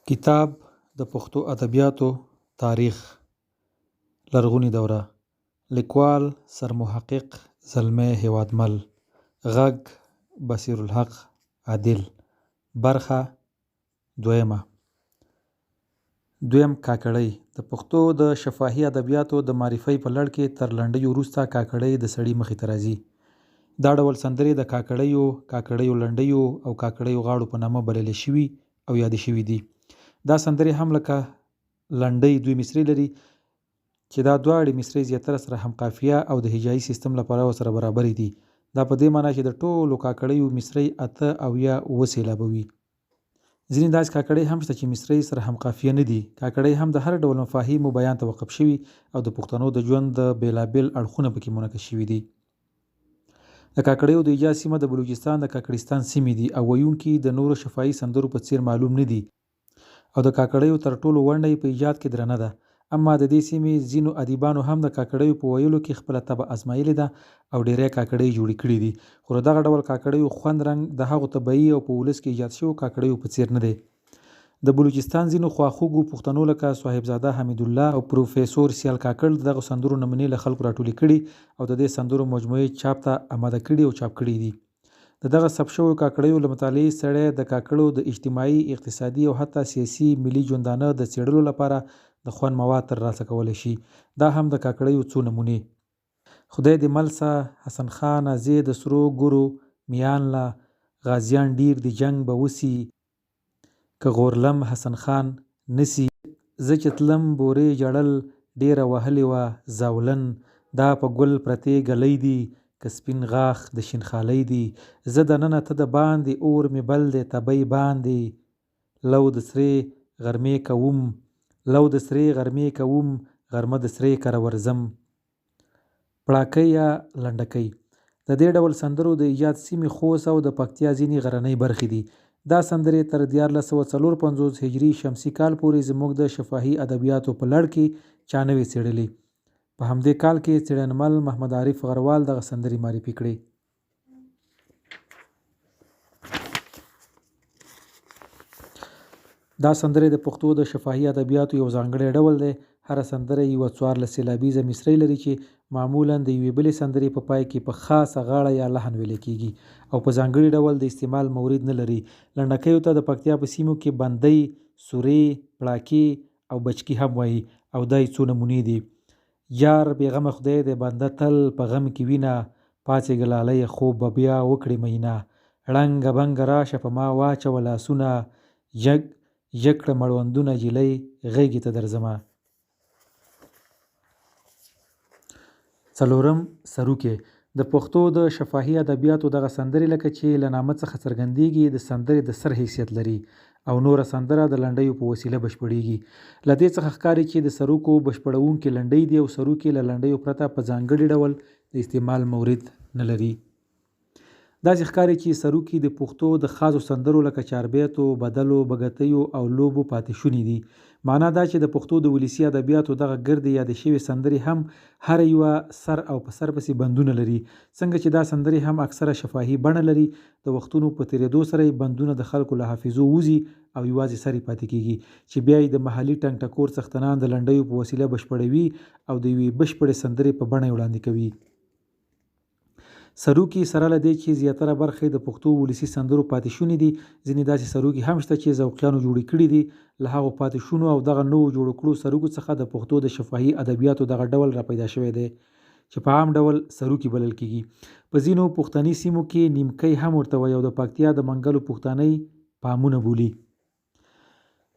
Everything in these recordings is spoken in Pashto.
کتاب د پښتو ادبیاتو تاریخ لرغونې دوره. لیکوال سرمحقق زلمی هېوادمل. غږ بصیرالحق عادل. برخه دویمه. دویم کاکړۍ. د پښتو د شفاهي ادبیاتو د معرفۍ په لړ کې تر لنډۍ وروسته کاکړۍ د سړي مخې ته راځي. دا ډول سندرې د کاکړیو لنډیو او کاکړیو غاړو په نامه بللې شوي او یادې شوي دي. دا سندرې هم لکه لنډۍ دوی مصرۍ لري چې دا دواړې مصرۍ زیاتره سره هم قافیه او د هجایي سیستم لپاره سره برابرې دي. دا په دې معنی چې د ټولو کاکړیو مصرۍ 8 او یا 9 سېلابه وي. ځینې داسې کاکړۍ هم شته چې مصرۍ سره هم قافیه نه دي. کاکړۍ هم د هر ډول مفاهیمو بیان ته وقف شوي او د پښتنو د ژوند د بېلابېل اړخونه پکې منعکس شوي دي. د کاکړیو د ایجاد سیمه د بلوچستان د کاکړستان سیمې دي او ویونکي د نورو شفاهي سندرو په څیر معلوم نه دي او د کاکړیو تر ټولو ونډه په ایجاد کې درنه ده. اما د دې سیمې ځینو ادیبانو هم د کاکړیو په ویلو کې خپله طبع ازمایلې ده او ډیری کاکړۍ جوړې کړي دي. خو دغه ډول کاکړیو خوند رنګ د هغو طبیعي او په ولس کې ایجاد شوو کاکړیو په څیر نه دی. د بلوچستان ځینو خواخوږو پښتنو لکه صاحبزاده حمیدالله او پروفیسور سیال کاکړ دغه سندرو نمونې له خلکو راټولې کړي او د دې سندرو مجموعې چاپ ته آماده کړي او چاپ کړي دي. د دغه ثبت شویو کاکړیو له مطالعې سړی د کاکړو د اجتماعي، اقتصادي او حتی سیاسي ملي ژوندانه د څېړلو لپاره د خوند مواد ترلاسه کولی شي. دا هم د کاکړیو څو نمونې: خدای دې ملسه، حسن خان، زه د سرو ګورو میان له، غازیان ډیر د جنگ به وسی، که غورلم حسن خان نسی، زه چې تلم بورې جړل ډیره وهلې وه زاولن، دا په ګل پرتې ګلۍ دي که سپین غاښ د شینخالۍ دي، زه د ننه ته د باندې اور مې بل دی تبۍ باندې، لو د سرې غرمې کوم غرمه د سرې کره ورځم. پړاکۍ یا لنډکۍ. د دې ډول سندرو د ایجاد سیمې خوست او د پکتیا ځینې غرنۍ برخې دي. دا سندرې تر 1454 هجري شمسي کال پورې زموږ د شفاهي ادبیاتو په لړ کې چا نه وې څېړلې. په همدې کال کې څېړنمل محمد عارف غروال دغه سندرې معرفي کړې. دا سندرې د پښتو د شفاهي ادبیاتو یو ځانګړی ډول دی. هره سندره یوه 14 سېلابیزه مصرۍ لري چې معمولاً د یوې بلې سندرې په پای کې په خاصه غاړه یا لحن ویل کېږي او په ځانګړي ډول د استعمال مورد نه لري. لنډکیو ته د پکتیا په سیمو کې بندۍ، سورې، پړاکې او بچکي هم وایي او دا یې څو نمونې دي: یار بېغمه خدای دی بنده تل په غم کې وینه، پاڅېږه لالیه خوب به بیا وکړې میینه، ړنګه بنګه راشه په ما واچوه لاسونه، ژږ کړه مړوندونه جلۍ غېږې ته درځمه. څلورم سروکي. د پښتو د شفاهي ادبیاتو دغه سندرې لکه چې له نامه څخه څرګندېږي د سندرې د سر حیثیت لري او نوره سندره د لنډیو په وسیله بشپړېږي. له دې څخه ښکاري چې د سروکو بشپړوونکې لنډۍ دي او سروکي له لنډیو پرته په ځانګړي ډول د استعمال مورد نه لري. داسې ښکاري چې سروکي د پښتو د خاصو سندرو لکه چاربیتو، بدلو، بګتیو او لوبو پاتې شوني دي. معنا دا چې د پښتو د ولسي ادبیاتو دغه ګردې یادې شوې سندرې هم هر یوه سر او په سر پسې بندونه لري. څنګه چې دا سندرې هم اکثره شفاهي بڼه لري. د وختونو په تېرېدو سره بندونه د خلکو له حافظو وځي او یوازې سر پاتې کېږي چې بیا یې د محلي ټنګ ټکور څښتنان د لنډیو په وسیله بشپړوي او د یوې بشپړې سندرې په بڼه یې وړاندې کوي. سروکي سره له دې چې زیاتره برخې د پښتو ولسي سندرو پاتې شوني دي، ځینې داسې سروکي هم شته چې ذوقیانو جوړې کړي دي. له هغو پاتې شونو او دغه نوو جوړو کړو سروکو څخه د پښتو د شفاهي ادبیاتو دغه ډول را پیدا شوی دی چې په عام ډول سروکي بلل کېږي. په ځینو پښتني سیمو کې نیمکۍ هم ورته وایي او د پکتیا د منګلو پښتانۍ پامونه بولي.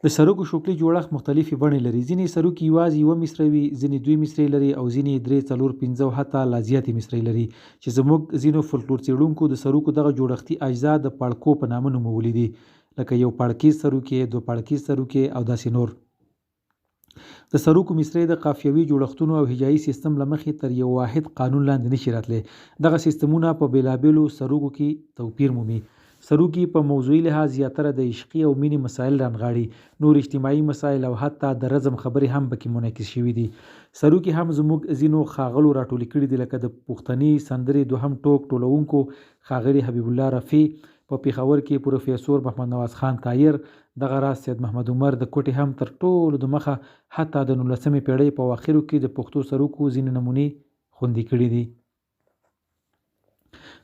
د سروکو شکلي جوړښت مختلفې بڼې لري. ځینې سروکي یوازې یوه مصرۍ وي، ځینې 2 مصرۍ لري او ځینې 3، 4، 5 او حتی لا زیاتې مصرۍ لري چې زموږ ځینو فولکلور څېړونکو د سروکو دغه جوړښتي اجزا د پاړکو په نامه نومولي دي، لکه یو پاړکیز سروکی، 2 پاړکیز سروکی او داسې نور. د سروکو مصرۍ د قافیوي جوړښتونو او هجایي سیستم له مخې تر یو واحد قانون لاندې نشي راتلی. دغه سیستمونه په بېلابېلو سروکو کې توپیر مومي. سروکي په موضوعي لحاظ زیاتره د عشقي او مینې مسایل رانغاړي، نور اجتماعي مسایل او حتی د رزم خبرې هم پکې منعکس شوي دي. سروکي هم زموږ ځینو ښاغلو راټولې کړي دي، لکه د پښتني سندرې دوهم ټوک ټولونکو ښاغلي حبیب الله رفیع په پېښور کې پروفیسور محمد نواز خان کایر دغه راز سید محمد عمر د کوټې هم تر ټولو د مخه حتی د 19مې پیړۍ په اواخرو کې د پښتو سروکو ځینې نمونې خوندي کړي دي.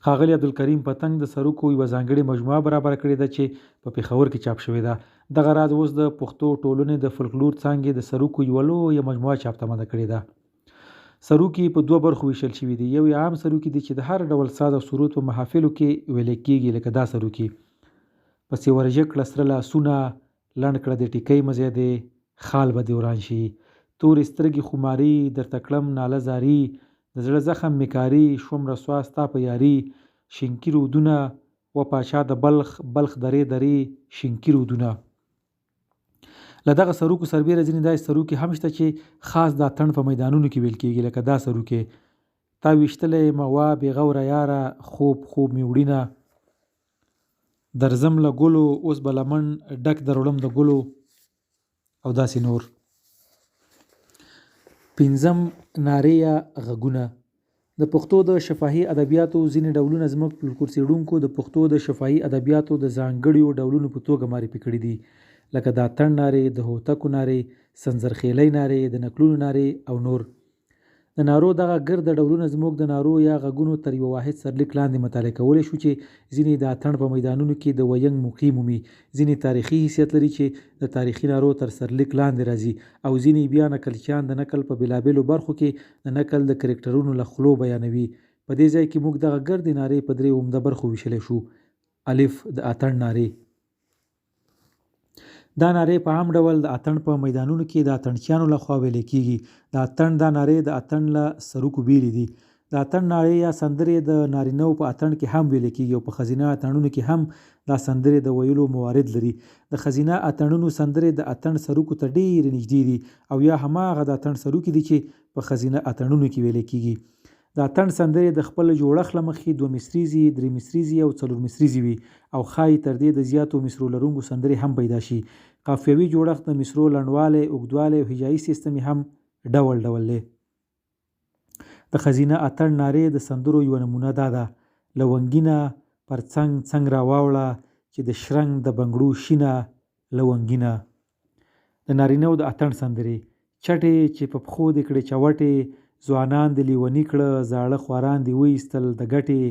ښاغلي عبدالکریم پتنګ د سروکو یوه ځانګړې مجموعه برابره کړې ده چې په پېښور کې چاپ شوې ده. دغه راز اوس د پښتو ټولنې د فولکلور څانګې د سروکو یوه لویه مجموعه چاپ تمده کړې ده. سروکي په دوه برخو ویشل شوي دي. یو عام سروکي دي چې د هر ډول ساز او سرود په محافلو کې ویل کېږي، لکه دا سروکي: پسې ورژه کړه سره لاسونه، لنډ کړه د ټیکۍ مزی دی، خال به دې وران شي، تورې سترګې خماري، درته کړم ناله زاري، د زړه زخم میکاري، شوم رسوا ستا په یاري، شینکي رودونه و پاچا د بلخ درې درې شینکي رودونه. له دغه سروکو سربیره ځینې داسې سروکي هم شته چې خاص د اتڼ په میدانونو کې ویل کېږي، لکه دا سروکي: تا ویشتلی موا بې غوره یاره، خوب خوب مې وړینه، درځم له ګلو اوس به لمن ډک دروړم د ګلو، او داسې نور. پنځم نارې یا غږونه. د پښتو د شفاهي ادبیاتو ځینې ډولونه زموږ فولکلور څېړونکو د پښتو د شفاهي ادبیاتو د ځانګړیو ډولونو په توګه معرفي کړي دي، لکه د اتڼ نارې، د هوتکو نارې، سنځرخیلۍ نارې، د نکلونو نارې او نور. د نارو دغه ګرده ډولونه زموږ د نارو یا غږونو تر یوه واحد سرلیک لاندې مطالعه کولی شو، چې ځینې د اتڼ په میدانونو کې د وینګ موقع مومي، ځینې تاریخي حیثیت لري چې د تاریخي نارو تر سرلیک لاندې راځي، او ځینې بیا نقلچیان د نقل په بېلابېلو برخو کې د نقل د کرکټرونو له خولو بیانوي. په دې ځای کې موږ دغه ګردې نارې په درې عمده برخو ویشلی شو. الف: د اتڼ نارې. دا نارې په عام ډول د اتڼ په میدانونو کې د اتڼچیانو لخوا ویل کېږي. د اتڼ دا نارې د اتڼ له سروکو بیلې دي. د اتڼ نارې یا سندرې د نارینه‌و په اتڼ کې هم ویل کېږي، او په ښځینه اتڼونو کې هم دا سندرې د ویلو موارد لري. د ښځینه اتڼونو سندرې د اتڼ سروکو ته ډېرې نږدې دي، او یا هماغه د اتڼ سروکي دي چې په ښځینه اتڼونو کې ویل کېږي. د اتڼ سندرې د خپل جوړښت له مخې 2 مصریزې، 3 مصریزې او 4 مصریزې وي، او ښایي تر دې د زیاتو مصرو لرونکو سندرې هم پیدا شي. قافیوي جوړښت د مصرو لنډوالی، اوږدوالی او هجایي سیستم هم ډول ډول دی. د ښځینه اتڼ نارې د سندرو یوه نمونه دا ده: لونګینه پر څنګ څنګ راواوړه، چې د شرنګ د بنګړو شینه لونګینه. د نارینه‌و د اتڼ سندرې: چټې چې په پښو دې کړې چوټې، ځوانان دې لیوني کړه، زاړه خواران دې وایستل د ګټې،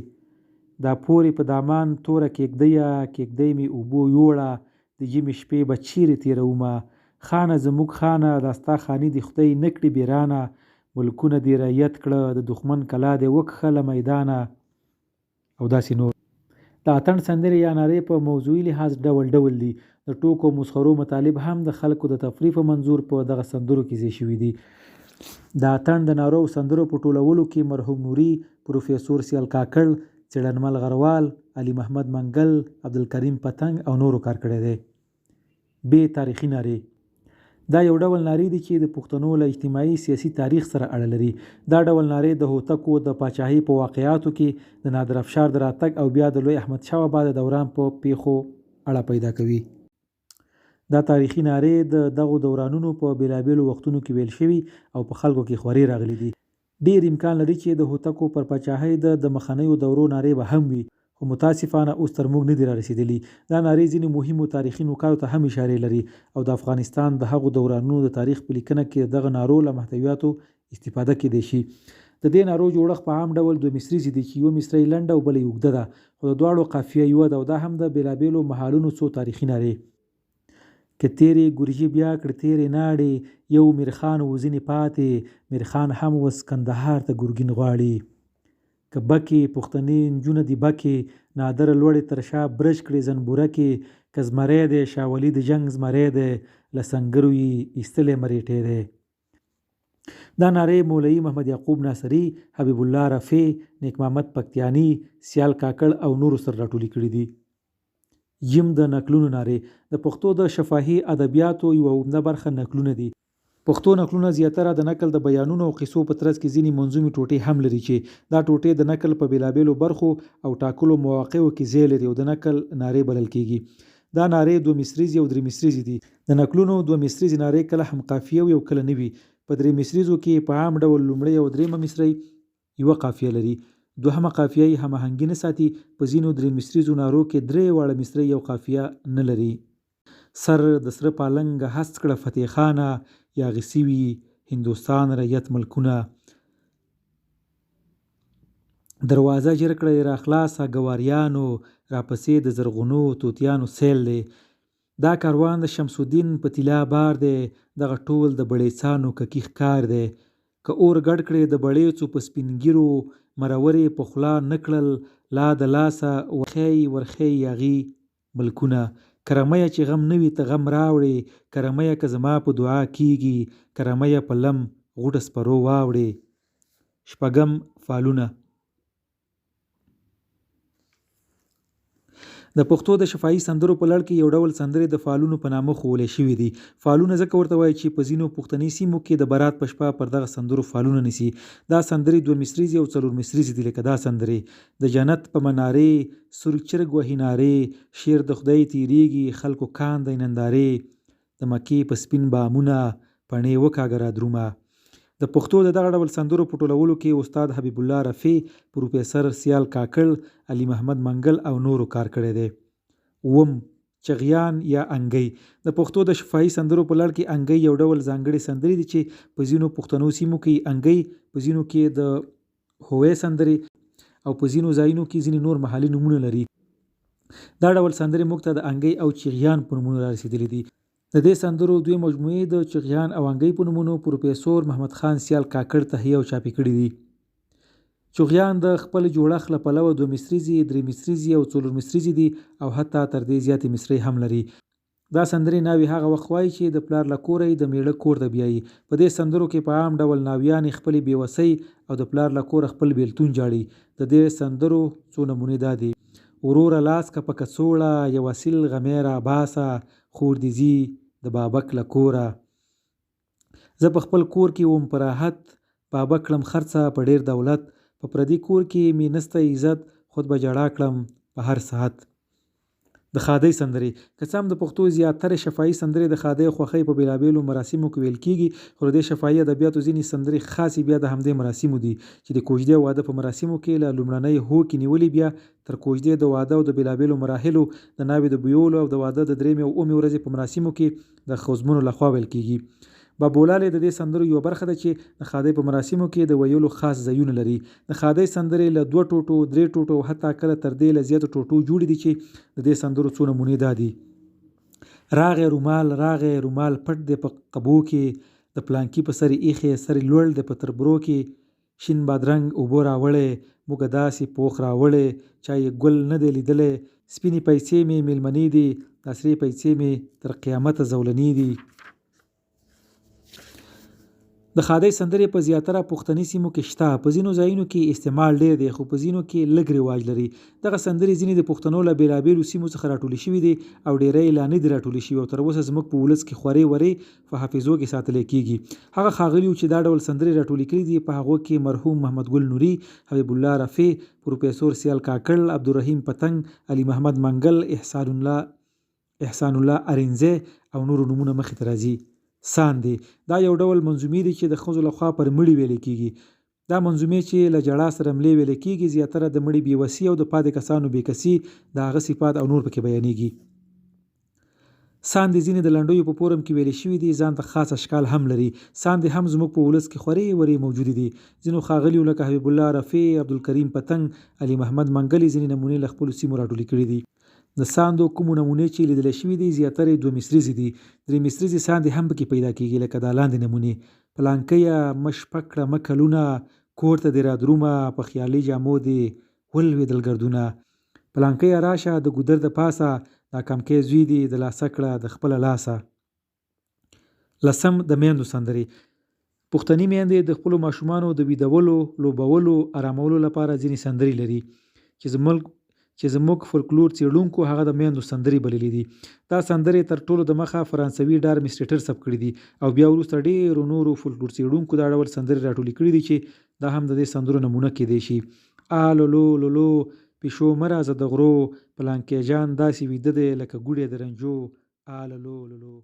دا پورې په دامان توره کېږدیه، کېږدۍ مې اوبو یوړه، د ژمي شپې به چیرې تېرومه، خانه زموږ خانه، دا ستا خاني دې خدای نه کړي بیرانه، ملکونه دې رعیت کړه، د دښمن کلا دې وکښه له میدانه، او داسې نور. د اتڼ سندرې یا نارې په موضوعي لحاظ ډول ډول دي. د ټوکو او مسخرو مطالب هم د خلکو د تفریح په منظور په دغه سندرو کې ځای شوي دي. د اتڼ د نارو او سندرو په ټولولو کې مرحوم نوري، پروفیسور سیال کاکړ، څېړنمل غروال، علي محمد منګل، عبدالکریم پتنګ او نورو کار کړی دی. ب. تاریخي نارې. دا یو ډول نارې دي چې د پښتنو له اجتماعي سیاسي تاریخ سره اړه لري. دا ډول نارې د هوتکو د پاچاهۍ په واقعاتو کې د نادر افشار د راتګ او بیا د لوی احمدشاه بابا د دوران په پیښو اړه پیدا کوي. دا تاریخي نارې د دغو دورانونو په بېلابېلو وختونو کې ویل شوي او په خلکو کې خورې راغلي دي. ډېر امکان لري چې د هوتکو پر پاچاهۍ د مخنیو دورو نارې به هم وي، خو متاسفانه اوس تر موږ نه دي رارسېدلي. دا نارې ځینې مهمو تاریخي نکاتو ته هم اشارې لري، او د افغانستان د هغو دورانونو د تاریخ په لیکنه کې دغه نارو له محتویاتو استفاده کېدای شي. د دې نارو جوړښت په عام ډول 2 مصریزې دي، چې یوه مصرۍ لنډه او بله یې اوږده ده، خو د دواړو قافیه یوه ده، او دا هم د بېلابېلو مهالونو څو تاریخي نارې: که تیرې ګورجي بیا کړ تیرې ناړې، یو میرخان وځینې پاتې، میرخان هم وس کندهار ته ګرګین غواړي، که بکې پښتنې نجونه دي بکې، نادر لوړې تر شا برج کړې زنبورکې، که زمری دی شاه ولي د جنګ زمری دی، له سنګرو یې ایستلی مریټی دی. دا نارې مولوي محمد یعقوب ناصري، حبیب الله رفیع، نیک محمد پکتیانی، سیال کاکړ او نورو سره راټولې کړي دي. یم د نکلونو نارې. د پښتو د شفاهي ادبیاتو یوه عمده برخه نکلونه دي. پښتو نکلونه زیاتره د نکل د بیانونو او قصو په ترڅ کې ځینې منظومې ټوټې هم لري، چې دا ټوټې د نکل په بېلابېلو برخو او ټاکلو مواقعو کې ځای لري او د نکل نارې بلل کېږي. دا نارې 2 مصریزې او 3 مصریزې دي. د نکلونو 2 مصریزې نارې کله هم قافیه وي او کله نه وي. په 3 مصریزو کې په عام ډول لومړۍ او درېیمه مصرۍ یوه قافیه لري. دوهمه قافیه یې هماهنګي نه ساتي. په ځینو درې مصریزو نارو کې درې واړه مصرۍ یو قافیه نه لري. سر د سره پالنګه هست کړه فتح خانه، یا غسی وي هندوستان رعیت ملکونه. دروازه جر کړه را خلاصه ګواریانو، راپسې د زرغونو توتیانو سیل دی. دا کاروان د شمس الدین په طلا بار دی، دغه ټول د بړیڅانو ککي ښکار دی. که اور ګډ کړې د بړیڅو په سپینګیرو، مرورې په خوله نکړل لا د لاسه ورخی یاغي ملکونه. کرميه چې غم نه وي ته غم راوړې، کرميه که زما په دعا کیږي، کرميه په لم غوټه سپرو واوړې. شپږم فالونه. د پښتو د شفاهي سندرو په لړ کې یو ډول سندرې د فالونو په نامه ښوولې شوي دي. فالونه ځکه ورته وایي چې په ځینو پښتني سیمو کې د برات په شپه پر دغه سندرو فالونه نیسي. دا سندرې 2 مصریزې او 4 مصریزې دي، لکه دا سندرې: د جنت په منارې سور چرګ وهي نارې، شیر د خدای تیریږي خلکو کاندی نندارې، د مکې په سپین بامونه پڼې وکاږه را درومه. د پښتو د دغه ډول سندرو په ټولولو کې استاد حبیب الله رفیع، پروفیسر سیال کاکړ، علي محمد منګل او نورو کار کړی دی. اووم چغیان یا انګی. د پښتو د شفاهي سندرو په لړ کې انګی یو ډول ځانګړي سندرې دي چې په ځینو پښتنو سیمو کې انګی، په ځینو کې د هوې سندرې او په ځینو ځایونو کې ځینې نور محلي نومونه لري. دا ډول سندرې موږ ته د انګی او چغیان په نومونو را رسېدلي دي. د دې سندرو 2 مجموعې د چغیان او انګی په نومونو پروفیسور محمد خان سیال کاکړ تهیه او چاپي کړي دي. چغیان د خپل جوړښت له پلوه 2 مصریزې، 3 مصریزې او 4 مصریزې دي او حتی تر دې زیاتې مصرۍ هم لري. دا سندرې ناوې هغه وخت وایي چې د پلار له کوره د میړه کور ته بیایي. په دې سندرو کې په عام ډول ناویانې خپلې بېوسۍ او د پلار له کوره خپل بیلتون جاړي. د دې سندرو څو نمونې دا دي: وروره لاس که په کڅوړه، یو اصیل غمی را باسه، خور دې ځي د بابک له کوره. زه په خپل کور کې وم په راحت، بابک کړم خرڅه په ډیر دولت، په پردي کور کې مې نسته عزت، خود به جړا کړم په هر ساعت. د ښادۍ سندرې. که څه هم د پښتو زیاتره شفاهي سندرې د ښادۍ او خوښۍ په بېلابېلو مراسمو کې ویل کېږي، خو د شفاهي ادبیاتو ځینې سندرې خاصې بیا د همدې مراسمو دي چې د کوژدې او واده په مراسمو کې له لومړنۍ هوکې نیولې بیا تر کوژدې د واده او د بېلابېلو مراحلو د ناوې د بویولو او د واده د 3 او 9 ورځې په مراسمو کې د ښځمنو لخوا ویل کېږي. بابولاله د دې سندرو یو برخه ده چې د ښادۍ په مراسمو کې د ویلو خاص ځایونه لري. د ښادۍ سندرې له 2 ټوټو، 3 ټوټو او حتی کله تر دې له زیاتو ټوټو جوړې دي چې د دې سندرو څو نمونې دا دي: راغې رومال پټ دی په قبو کې، د پلانکي په سر ایښې سر لوړ دی په تربرو کې، شین بادرنګ اوبو راوړې موږ داسې پوخ راوړې، چا یې ګل نه دی لیدلی، سپینې پیسې مې میلمنې دي، دا سرې پیسې مې تر قیامته زولنې دي. د ښادۍ سندرې په زیاتره پښتني سیمو کې شته. په ځینو ځایونو کې استعمال ډیر دی خو په ځینو کې لږ رواج لري. دغه سندرې ځینې د پښتنو له بېلابېلو سیمو څخه راټولې شوي دي او ډیری لا نه دي راټولې شوي او تر اوسه زموږ په ولس کې خورې ورې په حافظو کې ساتلی کېږي. هغه ښاغلیو چې دا ډول سندرې راټولې کړي دي په هغو کې مرحوم محمد ګل نوري، حبیب الله رفیع، پروفیسور سیال کاکړ، عبدالرحیم پتنګ، علي محمد منګل، احسان الله ارینزی او نورو نومونه مخې ته راځي. ساندې دا یو ډول منظومې دي چې د ښځو لخوا پر مړي ویل کېږي. دا منظومې چې له جړا سره ملې ویل کېږي زیاتره د مړي بېوسي او د پاتې کسانو بېکسي، د هغه صفات او نور پکې بیانېږي. ساندې ځینې د لنډیو په فورم کې ویل شوي دي، ځان ته خاص اشکال هم لري. ساندې هم زموږ په ولس کې خورې ورې موجودې دي. ځینو ښاغلیو لکه حبیب الله رفیع، عبدالکریم پتنګ، علي محمد منګل ځینې نمونې له خپلو سیمو راټولې کړي دي. د ساندو کومو نمونې چې لیدل شوي دي زیاتره 2 مصریزې دي. 3 مصریزې ساندې هم پکې پیدا کېږي لکه دا لاندې نمونې: پلانکیه مه شپه کړه مه کلونه، کور ته دې را درومه په خیالي جامو دې ولوېدل ګردونه، پلانکیه راشه د ګودر د پاسه، دا کمکی زوی دې د لاسه کړه د خپله لاسه. لسم د میندو سندرې. پښتني میندې د خپلو ماشومانو د ویدولو، لوبولو، آرامولو لپاره ځینې سندرې لري چې زموږ فولکلور څېړونکو هغه د میندو سندرې بللې دي. دا سندرې تر ټولو د مخه فرانسوي ډارمیسټیټر ثبت کړي دي او بیا وروسته ډېرو نورو فولکلور څېړونکو دا ډول سندرې راټولې کړي دي چې دا هم د دې سندرو نمونه کېدای شي: آلولو لولو پیشو مه راځه د غرو، پلانکی جان داسې ویده دی لکه ګوډی د رنجو، آلولو لولو.